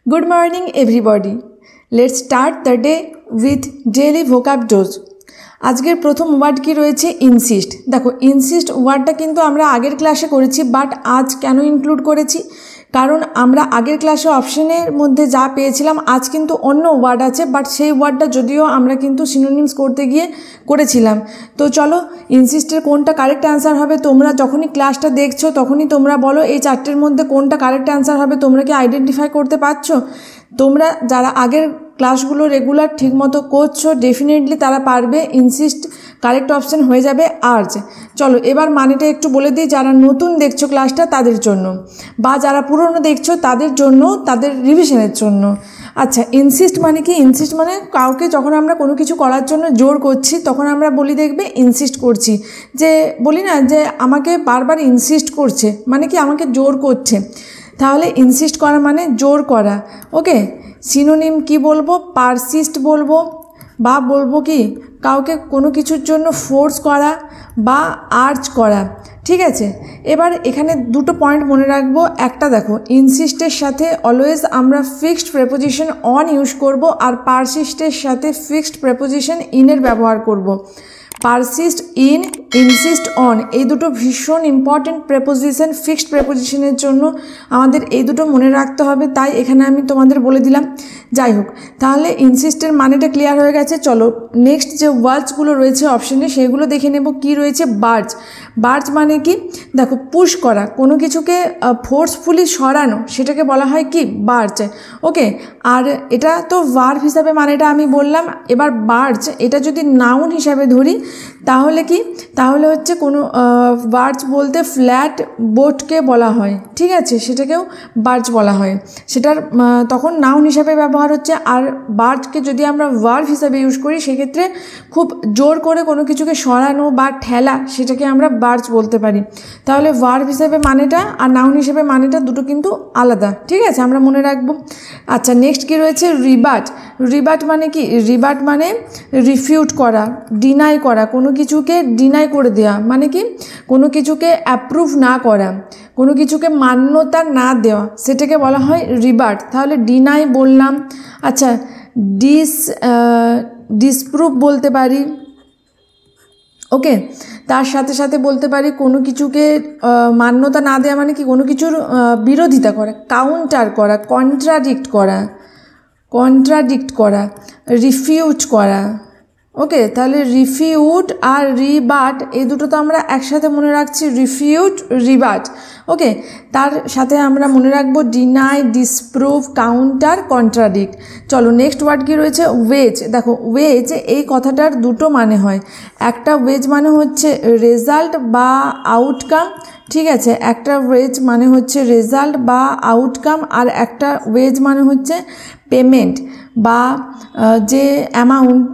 Good morning everybody. Let's start the day with daily vocab dose. আজকের প্রথম word কি রয়েছে ইনসিস্ট। দেখো ইনসিস্ট ওয়ার্ডটা কিন্তু আমরা আগের ক্লাসে করেছি, বাট আজ কেন ইনক্লুড করেছি, কারণ আমরা আগের ক্লাসে অপশনের মধ্যে যা পেয়েছিলাম আজ কিন্তু অন্য ওয়ার্ড আছে, বাট সেই ওয়ার্ডটা যদিও আমরা কিন্তু সিনোনিমস করতে গিয়ে করেছিলাম। তো চলো ইনসিস্টের কোনটা কারেক্ট অ্যান্সার হবে, তোমরা যখনই ক্লাসটা দেখছো তখনই তোমরা বলো এই চারটের মধ্যে কোনটা কারেক্ট অ্যান্সার হবে। তোমরা কি আইডেন্টিফাই করতে পারছো? তোমরা যারা আগের ক্লাসগুলো রেগুলার ঠিকমতো করছো ডেফিনেটলি তারা পারবে। ইনসিস্ট কারেক্ট অপশন হয়ে যাবে আর্জ। চলো এবার মানেটা একটু বলে দিই, যারা নতুন দেখছো ক্লাসটা তাদের জন্য, বা যারা পুরনো দেখছো তাদের জন্য, তাদের রিভিশনের জন্য। আচ্ছা, ইনসিস্ট মানে কি? ইনসিস্ট মানে কাউকে যখন আমরা কোনো কিছু করার জন্য জোর করছি তখন আমরা বলি দেখবে ইনসিস্ট করছি, যে বলি না যে আমাকে বারবার ইনসিস্ট করছে, মানে কি আমাকে জোর করছে। তাহলে ইনসিস্ট করা মানে জোর করা। ওকে, সিনোনিম কি বলবো? পারসিস্ট বলবো, বা বলবো কি কাউকে কোনো কিছুর জন্য ফোর্স করা বা আর্জ করা। ঠিক আছে, এবার এখানে দুটো পয়েন্ট মনে রাখবো। একটা দেখো, ইনসিস্টের সাথে অলওয়েজ আমরা ফিক্সড প্রেপোজিশন অন ইউজ করব, আর পারসিস্টের সাথে ফিক্সড প্রেপোজিশন ইনের ব্যবহার করব। পারসিস্ট, ইন, ইনসিস্ট, অন, এই দুটো ভীষণ ইম্পর্টেন্ট প্রেপোজিশন ফিক্সড প্রেপোজিশনের জন্য। আমাদের এই দুটো মনে রাখতে হবে, তাই এখানে আমি তোমাদের বলে দিলাম। যাই হোক, তাহলে ইনসিস্টের মানেটা ক্লিয়ার হয়ে গেছে। চলো নেক্সট যে ওয়ার্ডসগুলো রয়েছে অপশনে সেগুলো দেখে নেব। কি রয়েছে? বার্জ। বার্জ মানে কি? দেখো পুশ করা, কোনো কিছুকে ফোর্সফুলি সরানো, সেটাকে বলা হয় কি? বার্জ। ওকে, আর এটা তো ভার্ব হিসাবে মানেটা আমি বললাম। এবার বার্জ এটা যদি নাউন হিসাবে ধরি তাহলে কি? তাহলে হচ্ছে কোনো বার্জ বলতে ফ্ল্যাট বোটকে বলা হয়। ঠিক আছে, সেটাকেও বার্জ বলা হয়, সেটার তখন নাউন হিসাবে ব্যবহার হচ্ছে। আর বার্জকে যদি আমরা ভার্ব হিসাবে ইউজ করি সেক্ষেত্রে খুব জোর করে কোনো কিছুকে সরানো বা ঠেলা, সেটাকে আমরা বার্জ বলতে পারি। তাহলে ভার্ব হিসেবে মানেটা আর নাউন হিসেবে মানেটা দুটো কিন্তু আলাদা। ঠিক আছে, আমরা মনে রাখবো। আচ্ছা, নেক্সট কি রয়েছে? রিবাট। রিবাট মানে কি? রিবাট মানে রিফিউট করা, ডিনাই করা, কোনো কিছুকে ডিনাই করে দেওয়া, মানে কি কোনো কিছুকে অ্যাপ্রুভ না করা, কোনো কিছুকে মান্যতা না দেওয়া, সেটাকে বলা হয় রিবাট। তাহলে ডিনাই বললাম। আচ্ছা, ডিসপ্রুভ বলতে পারি। ওকে, তার সাথে সাথে বলতে পারি কোনো কিছুকে মান্যতা না দেওয়া মানে কি কোনো কিছুর বিরোধিতা করা, কাউন্টার করা, কন্ট্রাডিক্ট করা, রিফিউট করা। ওকে, তাহলে রিফিউট আর রিবাট এই দুটো তো আমরা একসাথে মনে রাখছি, রিফিউট, রিবাট। ওকে, তার সাথে আমরা মনে রাখবো ডিনাই, ডিসপ্রুভ, কাউন্টার, কন্ট্রাডিক্ট। চলো নেক্সট ওয়ার্ড কি রয়েছে? ওয়েজ। দেখো ওয়েজ এই কথাটার দুটো মানে হয়। একটা ওয়েজ মানে হচ্ছে রেজাল্ট বা আউটকাম। ঠিক আছে, একটা ওয়েজ মানে হচ্ছে রেজাল্ট বা আউটকাম, আর একটা ওয়েজ মানে হচ্ছে পেমেন্ট বা যে অ্যামাউন্ট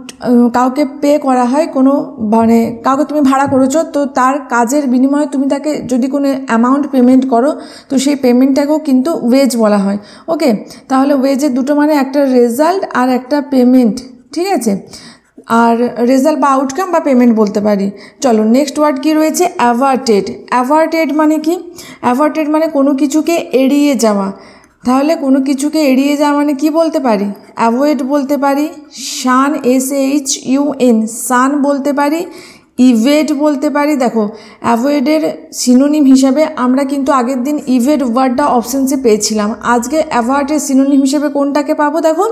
কাউকে পে করা হয়, কোনো মানে কাউকে তুমি ভাড়া করেছো তো তার কাজের বিনিময়ে তুমি তাকে যদি কোনো অ্যামাউন্ট পেমেন্ট করো তো সেই পেমেন্টটাকেও কিন্তু ওয়েজ বলা হয়। ওকে, তাহলে ওয়েজের দুটো মানে একটা রেজাল্ট আর একটা পেমেন্ট। ঠিক আছে, আর রেজাল্ট বা আউটকাম বা পেমেন্ট বলতে পারি। চলো নেক্সট ওয়ার্ড কি রয়েছে? অ্যাভার্টেড। অ্যাভার্টেড মানে কি? অ্যাভার্টেড মানে কোনো কিছুকে এড়িয়ে যাওয়া। তাহলে কোনো কিছুকে এড়িয়ে যাওয়া মানে কি বলতে পারি? অ্যাভয়েড বলতে পারি, শান, SHUN, শান বলতে পারি, ইভেড বলতে পারি। দেখো অ্যাভয়েডের সিনোনিম হিসাবে আমরা কিন্তু আগের দিন ইভেড ওয়ার্ডটা অপশানসে পেয়েছিলাম। আজকে অ্যাভার্টের সিনোনিম হিসেবে কোনটাকে পাবো? দেখো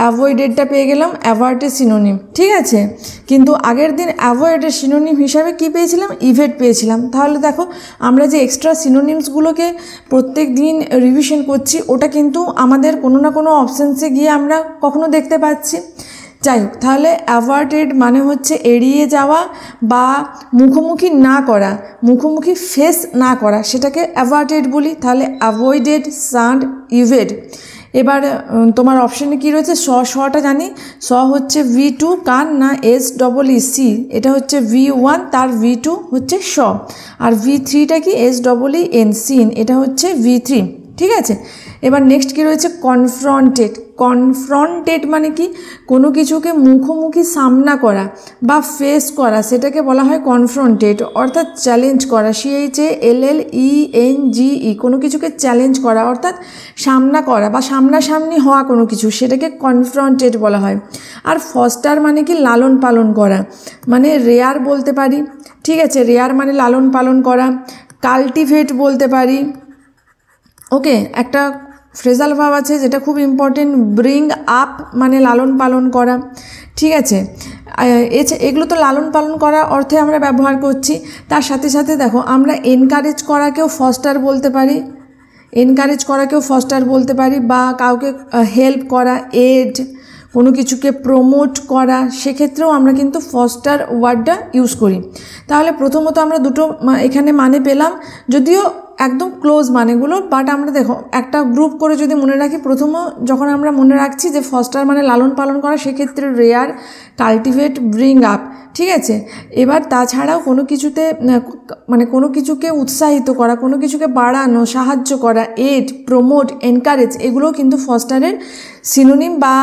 অ্যাভয়েডেডটা পেয়ে গেলাম, অ্যাভার্টের সিনোনিম। ঠিক আছে, কিন্তু আগের দিন অ্যাভয়েডের সিনোনিম হিসাবে কি পেয়েছিলাম? ইভেড পেয়েছিলাম। তাহলে দেখো আমরা যে এক্সট্রা সিনোনিমসগুলোকে প্রত্যেক দিন রিভিশন করছি ওটা কিন্তু আমাদের কোনো না কোনো অপশানসে গিয়ে আমরা কখনো দেখতে পাচ্ছি। যাই হোক, তাহলে অ্যাভার্টেড মানে হচ্ছে এড়িয়ে যাওয়া বা মুখোমুখি না করা, মুখোমুখি ফেস না করা, সেটাকে অ্যাভার্টেড বলি। তাহলে অ্যাভয়েডেড, শান্ট, ইভেড। এবার তোমার অপশানে কি রয়েছে? শটা জানি। হচ্ছে V2, কান না SEEC, এটা হচ্ছে V1, তার V2 হচ্ছে শ। আর V3টা কি? SEEN, সিন, এটা হচ্ছে V3। ঠিক আছে, এবার নেক্সট কি রয়েছে কনফ্রন্টেড। কনফ্রন্টেড মানে কি কোনো কিছুকে মুখোমুখি সামনা করা বা ফেস করা, সেটাকে বলা হয় কনফ্রন্টেড, অর্থাৎ চ্যালেঞ্জ করা। CHALLENGE, কোনো কিছুকে চ্যালেঞ্জ করা অর্থাৎ সামনা করা বা সামনাসামনি হওয়া কোনো কিছু, সেটাকে কনফ্রন্টেড বলা হয়। আর ফস্টার মানে কি লালন পালন করা, মানে রেয়ার বলতে পারি, ঠিক আছে, রেয়ার মানে লালন পালন করা। কাল্টিভেট বলতে পারি, ওকে, একটা ফ্রেজাল ভাব আছে যেটা খুব ইম্পর্টেন্ট, ব্রিং আপ মানে লালন পালন করা, ঠিক আছে। এগুলো তো লালন পালন করা অর্থে আমরা ব্যবহার করছি। তার সাথে সাথে দেখো আমরা এনকারেজ করাকেও ফস্টার বলতে পারি, এনকারেজ করাকেও ফস্টার বলতে পারি, বা কাউকে হেল্প করা, এড, কোনো কিছুকে প্রমোট করা, সেক্ষেত্রেও আমরা কিন্তু ফস্টার ওয়ার্ডটা ইউজ করি। তাহলে প্রথমত আমরা দুটো এখানে মানে পেলাম, যদিও একদম ক্লোজ মানেগুলো, বাট আমরা দেখো একটা গ্রুপ করে যদি মনে রাখি, প্রথম যখন আমরা মনে রাখছি যে ফস্টার মানে লালন পালন করা, সেক্ষেত্রে রেয়ার, কাল্টিভেট, ব্রিং আপ, ঠিক আছে। এবার তাছাড়াও কোনো কিছুতে মানে কোনো কিছুকে উৎসাহিত করা, কোনো কিছুকে বাড়ানো, সাহায্য করা, এড, প্রমোট, এনকারেজ, এগুলোও কিন্তু ফস্টারের সিনোনিম বা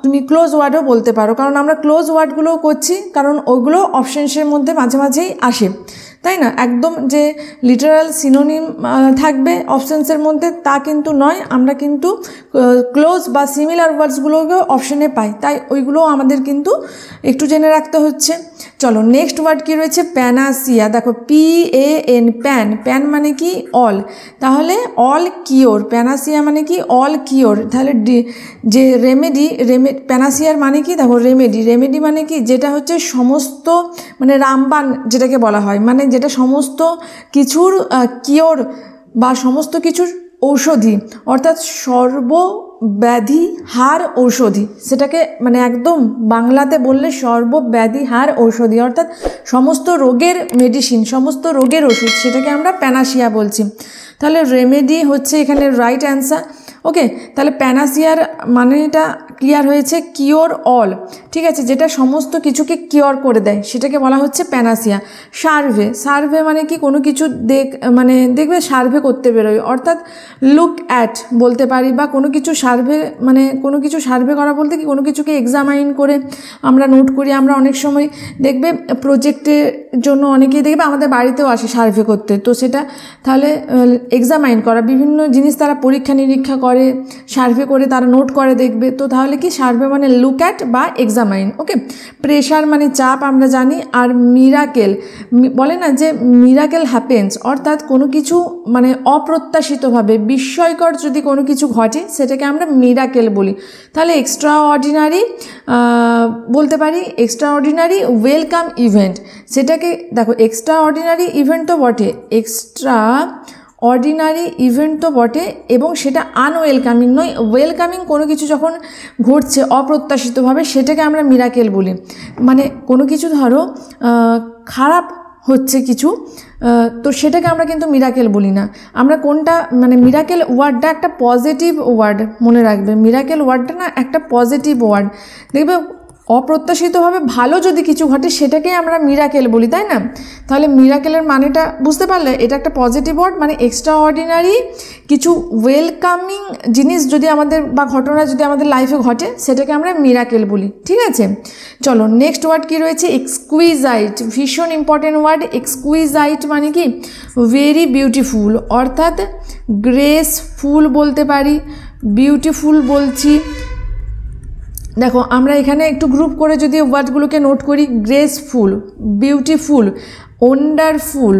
তুমি ক্লোজ ওয়ার্ডও বলতে পারো, কারণ আমরা ক্লোজ ওয়ার্ডগুলোও করছি, কারণ ওইগুলো অপশনসের মধ্যে মাঝে মাঝেই আসে, তাই না। একদম যে লিটারাল সিনোনিম থাকবে অপশনসের মধ্যে তা কিন্তু নয়, আমরা কিন্তু ক্লোজ বা সিমিলার ওয়ার্ডসগুলোকেও অপশনে পাই, তাই ওইগুলোও আমাদের কিন্তু একটু জেনে রাখতে হচ্ছে। চলো নেক্সট ওয়ার্ড কি রয়েছে, প্যানাসিয়া। দেখো PAN, প্যান, প্যান মানে কি অল, তাহলে অল কিওর, প্যানাসিয়া মানে কি অল কিওর। তাহলে যে রেমেডি, প্যানাসিয়ার মানে কি দেখো রেমেডি, রেমেডি মানে কি যেটা হচ্ছে সমস্ত মানে রামবাণ যেটাকে বলা হয়, মানে যেটা সমস্ত কিছুর কিওর বা সমস্ত কিছুর ঔষধি, অর্থাৎ সর্বব্যাধি হার ঔষধি, সেটাকে মানে একদম বাংলাতে বললে সর্বব্যাধি হার ঔষধি, অর্থাৎ সমস্ত রোগের মেডিসিন, সমস্ত রোগের ওষুধ, সেটাকে আমরা প্যানাসিয়া বলছি। তাহলে রেমেডি হচ্ছে এখানে রাইট অ্যান্সার। ওকে, তাহলে প্যানাসিয়ার মানেটা ক্লিয়ার হয়েছে, কিওর অল, ঠিক আছে, যেটা সমস্ত কিছুকে কিওর করে দেয় সেটাকে বলা হচ্ছে প্যানাসিয়া। সার্ভে, সার্ভে মানে কি কোনো কিছু মানে দেখবে সার্ভে করতে বেরোয়, অর্থাৎ লুক অ্যাট বলতে পারি, বা কোনো কিছু সার্ভে মানে কোনো কিছু সার্ভে করা বলতে কি কোনো কিছুকে এক্সামাইন করে আমরা নোট করি। আমরা অনেক সময় দেখবে প্রজেক্টের জন্য অনেকেই দেখবে আমাদের বাড়িতেও আসে সার্ভে করতে, তো সেটা তাহলে এক্সামাইন করা, বিভিন্ন জিনিস তারা পরীক্ষা নিরীক্ষা করে, সার্ভে করে তারা নোট করে দেখবে, তো তাহলে কি সার্ভে মানে লুক অ্যাট বা এক্সামাইন। ওকে, প্রেশার মানে চাপ আমরা জানি, আর মিরাকেল বলে না যে মিরাকেল হ্যাপেন্স, অর্থাৎ কোনো কিছু মানে অপ্রত্যাশিতভাবে বিস্ময়কর যদি কোনো কিছু ঘটে সেটাকে আমরা মিরাকেল বলি। তাহলে এক্সট্রা অর্ডিনারি বলতে পারি, এক্সট্রা অর্ডিনারি ওয়েলকাম ইভেন্ট, সেটাকে দেখো এক্সট্রা অর্ডিনারি ইভেন্ট তো বটে, এক্সট্রা অর্ডিনারি ইভেন্ট তো বটে, এবং সেটা আনওয়েলকামিং নয়, ওয়েলকামিং কোনো কিছু যখন ঘটছে অপ্রত্যাশিতভাবে সেটাকে আমরা মিরাকেল বলি। মানে কোনো কিছু ধরো খারাপ হচ্ছে কিছু, তো সেটাকে আমরা কিন্তু মিরাকেল বলি না। আমরা কোনটা মানে মিরাকেল ওয়ার্ডটা একটা পজিটিভ ওয়ার্ড, মনে রাখবে মিরাকেল ওয়ার্ডটা না একটা পজিটিভ ওয়ার্ড, দেখবে অপ্রত্যাশিতভাবে ভালো যদি কিছু ঘটে সেটাকেই আমরা মিরাকেল বলি, তাই না। তাহলে মিরাকেলের মানেটা বুঝতে পারলে, এটা একটা পজিটিভ ওয়ার্ড, মানে এক্সট্রা অর্ডিনারি কিছু ওয়েলকামিং জিনিস যদি আমাদের বা ঘটনা যদি আমাদের লাইফে ঘটে সেটাকে আমরা মিরাকেল বলি, ঠিক আছে। চলো নেক্সট ওয়ার্ড কি রয়েছে, এক্সকুইজাইট, ভীষণ ইম্পর্টেন্ট ওয়ার্ড। এক্সকুইজাইট মানে কি ভেরি বিউটিফুল, অর্থাৎ গ্রেসফুল বলতে পারি, বিউটিফুল বলছি। দেখো আমরা এখানে একটু গ্রুপ করে যদি ওয়ার্ডগুলোকে নোট করি, গ্রেসফুল, বিউটিফুল, ওয়ান্ডারফুল,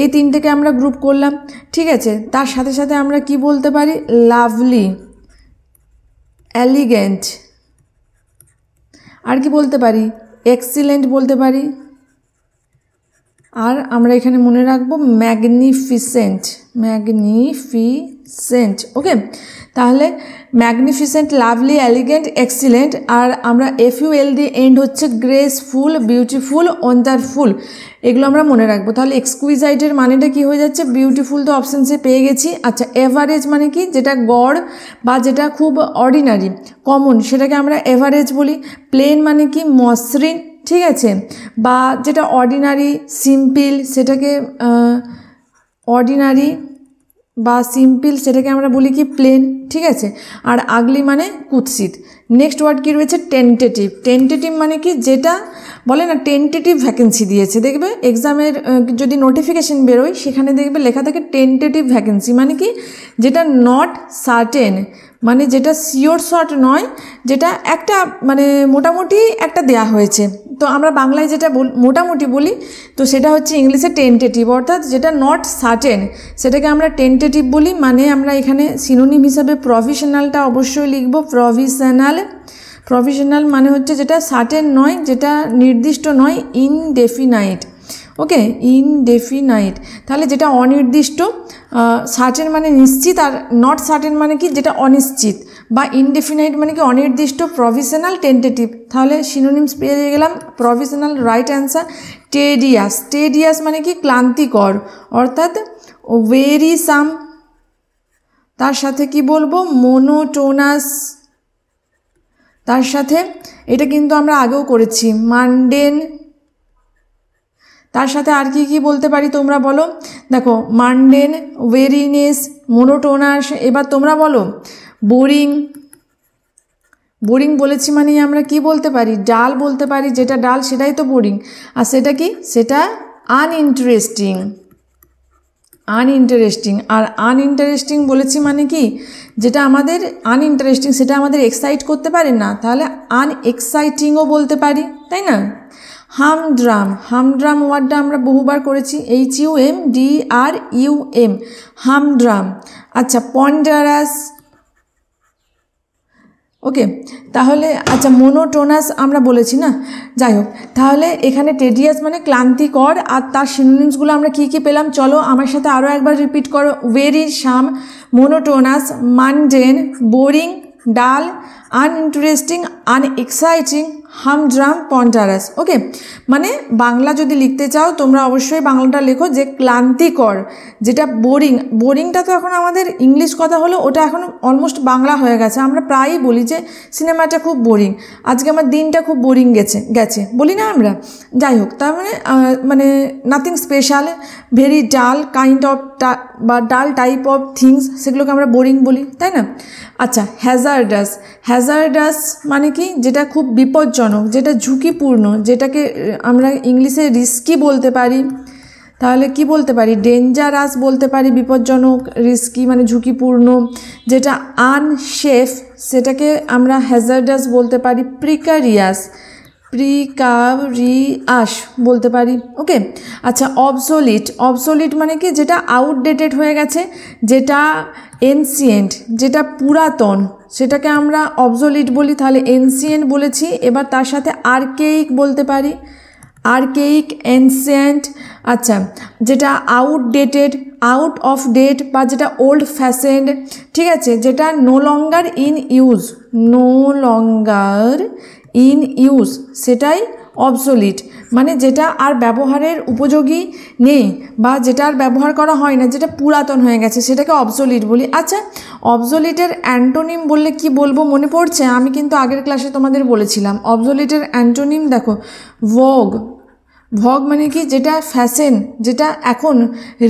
এই তিনটেকে আমরা গ্রুপ করলাম, ঠিক আছে। তার সাথে সাথে আমরা কি বলতে পারি, লাভলি, এলিগেন্ট, আর কি বলতে পারি, এক্সিলেন্ট বলতে পারি, আর আমরা এখানে মনে রাখবো ম্যাগনিফিসেন্ট, ম্যাগনিফিসেন্ট। ওকে, তাহলে ম্যাগনিফিসেন্ট, লাভলি, এলিগেন্ট, এক্সিলেন্ট, আর আমরা FUL দিয়ে এন্ড হচ্ছে গ্রেসফুল, বিউটিফুল, ওয়ান্ডারফুল, এগুলো আমরা মনে রাখবো। তাহলে এক্সকুইজাইটের মানেটা কি হয়ে যাচ্ছে, বিউটিফুল তো অপশানসে পেয়ে গেছি। আচ্ছা, এভারেজ মানে কি যেটা গড় বা যেটা খুব অর্ডিনারি কমন সেটাকে আমরা এভারেজ বলি। প্লেন মানে কি মসৃণ, ঠিক আছে, বা যেটা অর্ডিনারি সিম্পল সেটাকে অর্ডিনারি বা সিম্পল সেটাকে আমরা বলি কি প্লেন, ঠিক আছে। আর আগলি মানে কুৎসিত। নেক্সট ওয়ার্ড কি রয়েছে টেন্টেটিভ। টেন্টেটিভ মানে কি যেটা বলে না টেন্টেটিভ ভ্যাকেন্সি দিয়েছে, দেখবে এক্সামের যদি নোটিফিকেশন বেরোয় সেখানে দেখবে লেখা থাকে টেন্টেটিভ ভ্যাকেন্সি, মানে কি যেটা নট সার্টেন, মানে যেটা শিওর শর্ট নয়, যেটা একটা মানে মোটামুটি একটা দেয়া হয়েছে। তো আমরা বাংলায় যেটা মোটামুটি বলি তো সেটা হচ্ছে ইংলিশে টেন্টেটিভ, অর্থাৎ যেটা নট সার্টেন সেটাকে আমরা টেন্টেটিভ বলি। মানে আমরা এখানে সিনোনিম হিসাবে প্রভিশনালটা অবশ্যই লিখব। প্রভিশনাল মানে হচ্ছে যেটা সার্টেন নয়, যেটা নির্দিষ্ট নয়, ইনডেফিনাইট। ওকে, ইনডেফিনাইট তাহলে যেটা অনির্দিষ্ট, সার্টেন মানে নিশ্চিত, আর নট সার্টেন মানে কি যেটা অনিশ্চিত, বা ইনডেফিনাইট মানে কি অনির্দিষ্ট, প্রভিশনাল, টেন্টেটিভ। তাহলে সিনোনিমস পেয়ে গেলাম। Provisional right answer. Tedious. Tedious মানে কি ক্লান্তিকর, অর্থাৎ ওয়েরিসাম। তার সাথে কি বলবো মোনোটোনাস, তার সাথে এটা কিন্তু আমরা আগেও করেছি মানডেন। তার সাথে আর কি কি বলতে পারি তোমরা বলো? দেখো মানডেন, ওয়েরিনেস, মোনোটোনাস। এবার তোমরা বলো বোরিং। বোরিং বলেছি মানে আমরা কি বলতে পারি? ডাল বলতে পারি, যেটা ডাল সেটাই তো বোরিং। আর সেটা কি? সেটা আনইন্টারেস্টিং। আনইন্টারেস্টিং। আর আনইন্টারেস্টিং বলেছি মানে কি যেটা আমাদের আনইন্টারেস্টিং সেটা আমাদের এক্সাইট করতে পারে না, তাহলে আনএক্সাইটিংও বলতে পারি, তাই না? হামড্রাম। হামড্রাম ওয়ার্ডটা আমরা বহুবার করেছি, HUMDRUM, হামড্রাম। আচ্ছা পন্ডারাস। ওকে, তাহলে আচ্ছা মোনোটোনাস আমরা বলেছি না, যাই হোক। তাহলে এখানে টেডিয়াস মানে ক্লান্তিকর, আর তার সিনোনিমসগুলো আমরা কি কি পেলাম চলো আমার সাথে আরও একবার রিপিট করো। ওয়েরিসাম, মোনোটোনাস, মানডেন, বোরিং, ডাল, আনইন্টারেস্টিং, আনএক্সাইটিং, হামড্রাম, পন্ডারাস। ওকে, মানে বাংলা যদি লিখতে চাও তোমরা অবশ্যই বাংলাটা লেখো যে ক্লান্তিকর, যেটা বোরিং। বোরিংটা তো এখন আমাদের ইংলিশ কথা হলো, ওটা এখন অলমোস্ট বাংলা হয়ে গেছে। আমরা প্রায়ই বলি যে সিনেমাটা খুব বোরিং, আজকে আমার দিনটা খুব বোরিং গেছে বলি না আমরা। যাই হোক, তার মানে নাথিং স্পেশাল, ভেরি ডাল কাইন্ড অফ বা ডাল টাইপ অফ থিংস, সেগুলোকে আমরা বোরিং বলি, তাই না? আচ্ছা হ্যাজার্ডাস। হ্যাজার্ডাস মানে কি যেটা খুব বিপজ্জনক, যেটা ঝুঁকিপূর্ণ, যেটাকে আমরা ইংলিশে রিস্কি বলতে পারি। তাহলে কি বলতে পারি? ডেঞ্জারাস বলতে পারি, বিপজ্জনক, রিস্কি মানে ঝুঁকিপূর্ণ। যেটা আনসেফ সেটাকে আমরা হ্যাজার্ডাস বলতে পারি। প্রিকারিয়াস বলতে পারি। ওকে, আচ্ছা অবসোলিট। অবসোলিট মানে কি যেটা আউটডেটেড হয়ে গেছে, যেটা এনসিয়েন্ট, যেটা পুরাতন, সেটাকে আমরা অবসোলিট বলি। তাহলে এনসিয়েন্ট বলেছি, এবার তার সাথে আর্কেইক বলতে পারি। আর্কেইক, এনসিয়েন্ট। আচ্ছা যেটা আউটডেটেড, আউট অফ ডেট, বা যেটা ওল্ড ফ্যাশনড, ঠিক আছে, যেটা no longer in use, no longer in use, সেটাই অবসোলিট। মানে যেটা আর ব্যবহারের উপযোগী নেই, বা যেটা আর ব্যবহার করা হয় না, যেটা পুরাতন হয়ে গেছে, সেটাকে অবসোলিট বলি। আচ্ছা অবসোলিটের অ্যান্টোনিম বললে কি বলবো মনে পড়ছে? আমি কিন্তু আগের ক্লাসে তোমাদের বলেছিলাম অবসোলিটের অ্যান্টোনিম দেখো ভোগ। ভগ মানে কি যেটা ফ্যাশন, যেটা এখন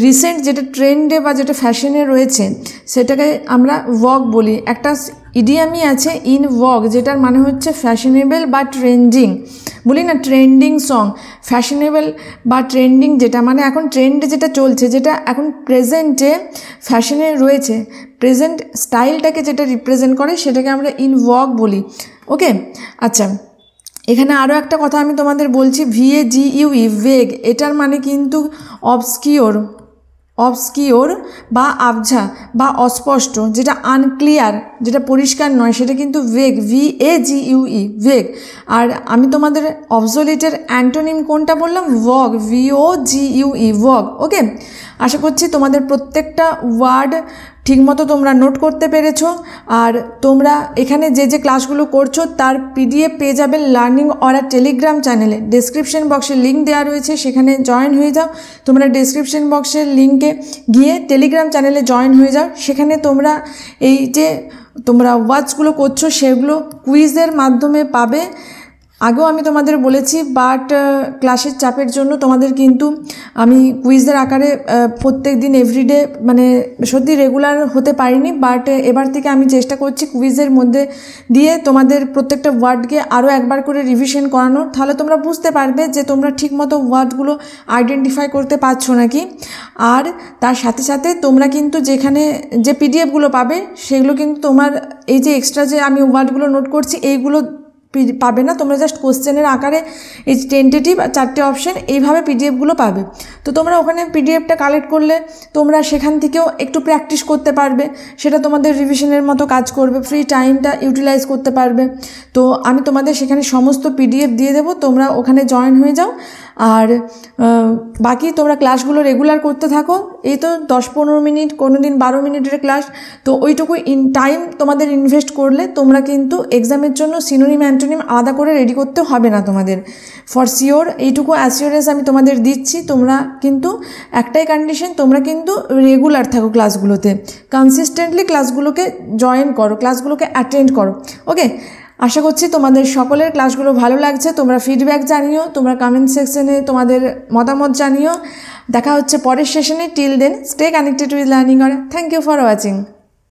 রিসেন্ট, যেটা ট্রেন্ডে বা যেটা ফ্যাশনে রয়েছে, সেটাকে আমরা ভগ বলি। একটা ইডিয়ামই আছে ইন ভগ, যেটার মানে হচ্ছে ফ্যাশনেবল বা ট্রেন্ডিং, বলি না ট্রেন্ডিং সং। ফ্যাশনেবল বা ট্রেন্ডিং যেটা মানে এখন ট্রেন্ডে যেটা চলছে, যেটা এখন প্রেজেন্টে ফ্যাশনে রয়েছে, প্রেজেন্ট স্টাইলটাকে যেটা রিপ্রেজেন্ট করে, সেটাকে আমরা ইন ভগ বলি। ওকে, আচ্ছা এখানে আরও একটা কথা আমি তোমাদের বলছি, VAGUE, ভেগ, এটার মানে কিন্তু অবস্কিওর, অবস্কিওর বা আবঝা বা অস্পষ্ট, যেটা আনক্লিয়ার, যেটা পরিষ্কার নয়, সেটা কিন্তু ভেগ, VAGUE, ভেগ। আর আমি তোমাদের অবসোলিটের অ্যান্টোনিম কোনটা বললাম? ভগ, VOGUE, ভগ। ওকে, আশা করছি তোমাদের প্রত্যেকটা ওয়ার্ড ঠিকমতো তোমরা নোট করতে পেরেছো। আর তোমরা এখানে যে যে ক্লাসগুলো করছো তার PDF পেয়ে যাবে লার্নিং অরা টেলিগ্রাম চ্যানেলে। ডেসক্রিপশন বক্সে লিঙ্ক দেওয়া রয়েছে, সেখানে জয়েন হয়ে যাও। তোমরা ডেসক্রিপশন বক্সের লিঙ্কে গিয়ে টেলিগ্রাম চ্যানেলে জয়েন হয়ে যাও। সেখানে তোমরা এই যে তোমরা ওয়ার্ডসগুলো করছো সেগুলো কুইজের মাধ্যমে পাবে। আগেও আমি তোমাদের বলেছি, বাট ক্লাসের চাপের জন্য তোমাদের কিন্তু আমি কুইজের আকারে প্রত্যেক দিন এভরিডে মানে সত্যি রেগুলার হতে পারিনি, বাট এবার থেকে আমি চেষ্টা করছি কুইজের মধ্যে দিয়ে তোমাদের প্রত্যেকটা ওয়ার্ডকে আরও একবার করে রিভিশন করানোর। তাহলে তোমরা বুঝতে পারবে যে তোমরা ঠিকমতো ওয়ার্ডগুলো আইডেন্টিফাই করতে পারছো নাকি। আর তার সাথে সাথে তোমরা কিন্তু যেখানে যে পিডিএফগুলো পাবে সেগুলো কিন্তু তোমার এই যে এক্সট্রা যে আমি ওয়ার্ডগুলো নোট করছি এইগুলো পাবে না, তোমরা জাস্ট কোশ্চেনের আকারে এই টেন্টেটিভ 4টে অপশান এইভাবে পিডিএফগুলো পাবে। তো তোমরা ওখানে পিডিএফটা কালেক্ট করলে তোমরা সেখান থেকেও একটু প্র্যাকটিস করতে পারবে, সেটা তোমাদের রিভিশনের মতো কাজ করবে, ফ্রি টাইমটা ইউটিলাইজ করতে পারবে। তো আমি তোমাদের সেখানে সমস্ত পিডিএফ দিয়ে দেবো, তোমরা ওখানে জয়েন হয়ে যাও। আর বাকি তোমরা ক্লাসগুলো রেগুলার করতে থাকো। এই তো 10-15 মিনিট, কোনো দিন 12 মিনিটের ক্লাস, তো ওইটুকু টাইম তোমাদের ইনভেস্ট করলে তোমরা কিন্তু এক্সামের জন্য সিনোনিম অ্যান্টোনিম আলাদা করে রেডি করতে হবে না তোমাদের, ফর শিওর। এইটুকু অ্যাসিওরেন্স আমি তোমাদের দিচ্ছি। তোমরা কিন্তু একটাই কন্ডিশন, তোমরা কিন্তু রেগুলার থাকো ক্লাসগুলোতে, কনসিস্টেন্টলি ক্লাসগুলোকে জয়েন করো, ক্লাসগুলোকে অ্যাটেন্ড করো। ওকে, আশা করছি তোমাদের সকলের ক্লাসগুলো ভালো লাগছে। তোমরা ফিডব্যাক জানিও, তোমরা কমেন্ট সেকশনে তোমাদের মতামত জানিও। দেখা হচ্ছে পরের সেশনে। Till then stay connected with learning or. Thank you for watching.